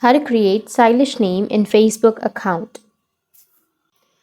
How to create stylish name in Facebook account.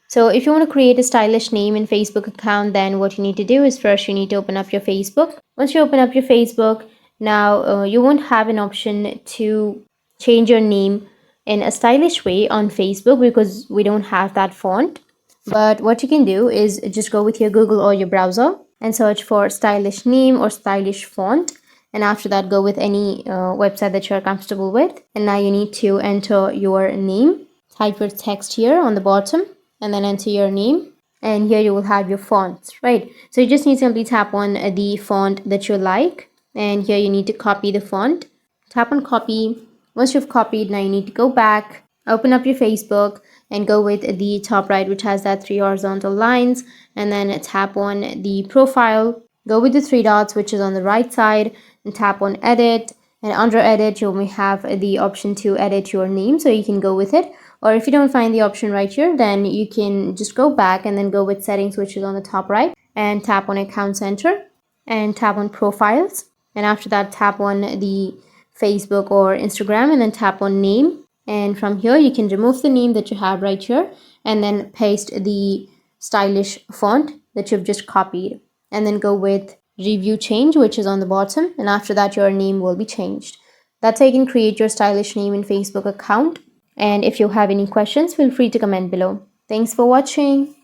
So if you want to create a stylish name in Facebook account, then what you need to do is first you need to open up your Facebook. Once you open up your Facebook, now you won't have an option to change your name in a stylish way on Facebook because we don't have that font. But what you can do is just go with your Google or your browser and search for stylish name or stylish font. And after that, go with any website that you're comfortable with. And now you need to enter your name. Type your text here on the bottom and then enter your name. And here you will have your fonts, right? So you just need to simply tap on the font that you like. And here you need to copy the font. Tap on copy. Once you've copied, now you need to go back, open up your Facebook and go with the top right, which has that 3 horizontal lines, and then tap on the profile. Go with the 3 dots, which is on the right side, and tap on edit. And under edit, you may have the option to edit your name, so you can go with it. Or if you don't find the option right here, then you can just go back and then go with settings, which is on the top right, and tap on account center and tap on profiles. And after that, tap on the Facebook or Instagram and then tap on name. And from here, you can remove the name that you have right here and then paste the stylish font that you've just copied. And then go with review change, which is on the bottom. And after that, your name will be changed. That's how you can create your stylish name in Facebook account. And if you have any questions, feel free to comment below. Thanks for watching.